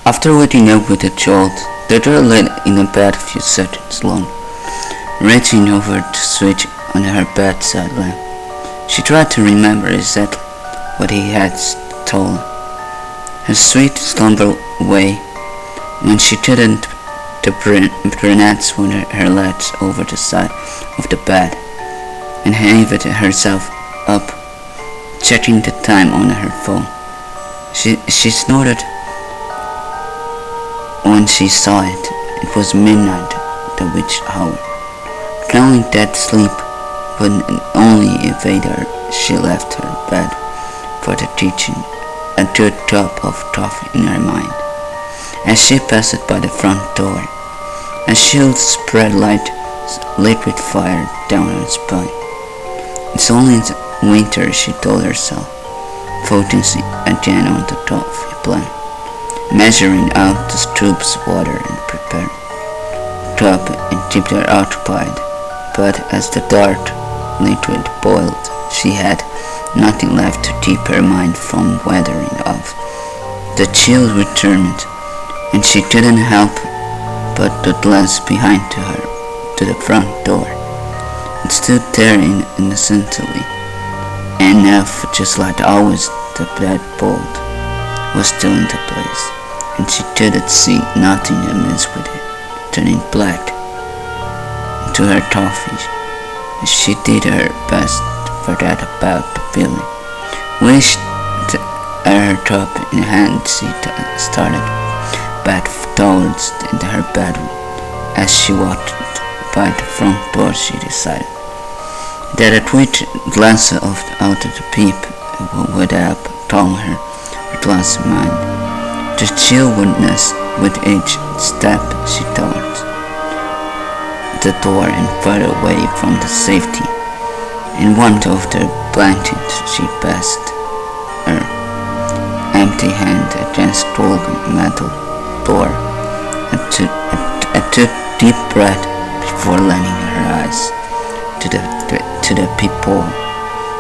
After waking up with a jolt, the girl lay in the bed a few seconds long, reaching over to switch on her bedside lamp. She tried to remember exactly what he had told her. Her sweet slumber away when she couldn't. The brunette swung her legs over the side of the bed and heaved herself up, checking the time on her phone. She snorted when she saw it. It was midnight, the witch hour. Calling that sleep would only evade her, she left her bed for the kitchen, a good cup of coffee in her mind. As she passed by the front door, a chill spread like liquid fire down her spine. It's only winter, she told herself, focusing again on the coffee plant, measuring out the scoops of water and preparing the cup and keep her occupied. But as the dark liquid boiled, she had nothing left to keep her mind from weathering off. The chill returned, and she couldn't help but to glance behind her to the front door. It stood there innocently enough, just like always. The deadbolt was still in the place, and she couldn't see nothing amiss with it, turning black into her coffee. She did her best to forget about the feeling. Wished her cup in hand, she started back towards her bedroom. As she walked by the front door, she decided that a quick glance out of the peep would help calm her glassy mind. The chill witness with each step she thought the door and further away from the safety. In one of the blankets, she passed her empty hand against the old metal door and took deep breath before letting her eyes to the peephole.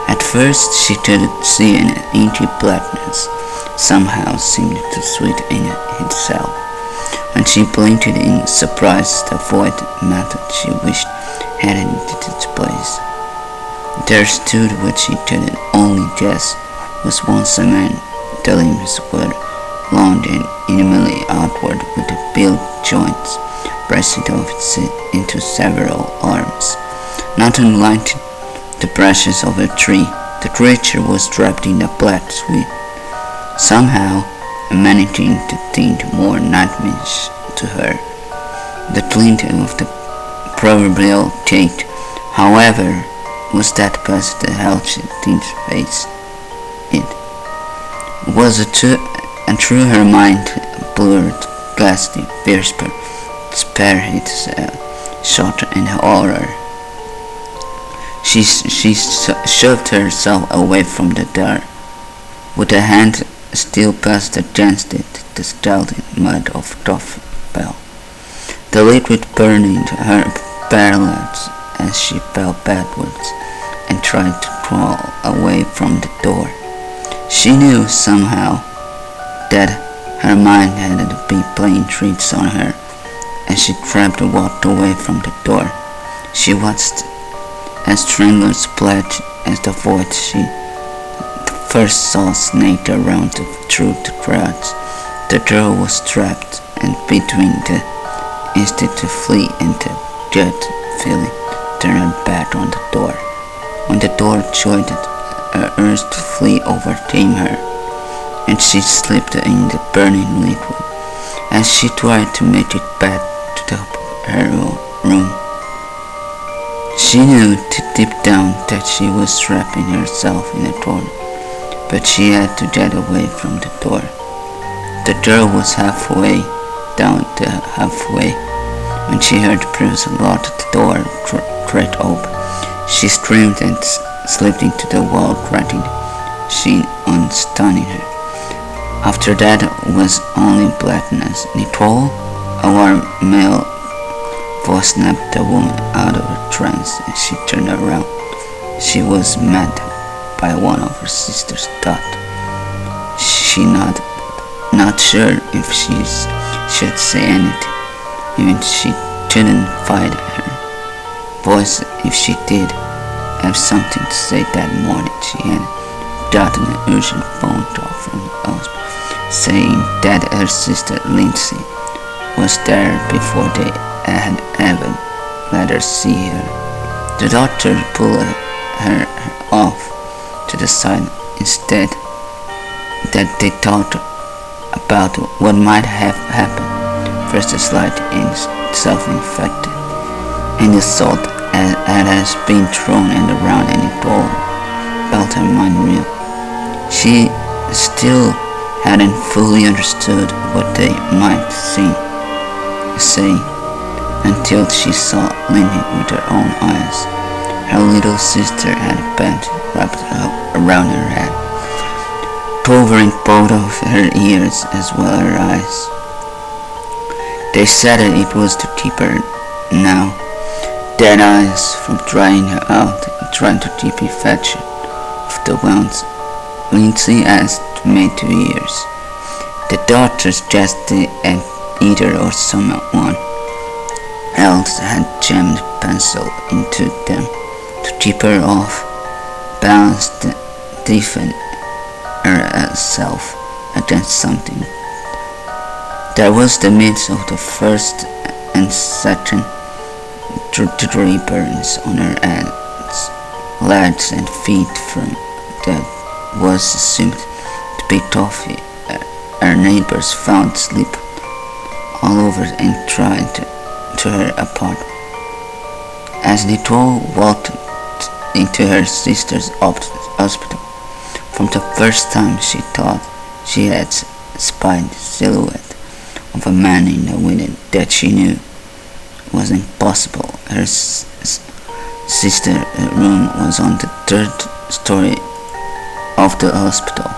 At first she couldn't see an inky blackness somehow seemed to sweep in itself. When she blinked in surprise, the void method she wished had ended its place. There stood what she could only guess was once a man, the limbs were long and intimately outward with the built joints bracing off into several arms. Not unlike the branches of a tree, the creature was wrapped in a black sweat, somehow managing to think more nightmarish to her. The glint of the proverbial cake, however, was that past the healthy thin face. It was and through her mind blurred, ghastly, fierce spare its shot and horror. She shoved herself away from the door, with a hand still pressed against it, the stealthy mud of coffee fell. The liquid burning her bare legs as she fell backwards and tried to crawl away from the door. She knew somehow that her mind had to be playing tricks on her. As she crept and walked away from the door, she watched as tremulous pledge as the void she first saw snake around through the crowds. The girl was trapped, and between the instinct to flee and the gut feeling turned back on the door. When the door joined, an urge to flee overcame her, and she slipped in the burning liquid. As she tried to make it back to her room, she knew deep down that she was trapping herself in a corner, but she had to get away from the door. The girl was halfway down the halfway when she heard Bruce lock the door crack open. She screamed and slipped into the wall, cracking she on stunning her. After that was only blackness. Nicole, a warm male voice snapped the woman out of her trance as she turned around. She was met by one of her sister's thoughts. She nodded not sure if she should say anything, even she couldn't find her voice. If she did have something to say that morning, she had gotten an urgent phone call from the hospital saying that her sister Lindsay was there before they had even let her see her. The doctor pulled her off to the side instead, that they talked about what might have happened. First, a slight self-inflicted insult has been thrown around, and it all felt her mind real. She still hadn't fully understood what they might say until she saw Lindy with her own eyes. Her little sister had a band wrapped around her head, covering both of her ears as well as her eyes. They said that it was to keep her now dead eyes from drying out and trying to keep infection of the wounds. Lindsay asked made 2 years. The doctor suggested an either or someone else had jammed a pencil into them to keep her off balance, to defend herself against something. There was the midst of the first and second degree burns on her hands, legs and feet from that was assumed to be toffee. Her neighbors found sleep all over and tried to tear her apart. As Nicole walked into her sister's hospital, from the first time she thought she had spied the silhouette of a man in the window that she knew was impossible. Her sister's room was on the 3rd story of the hospital.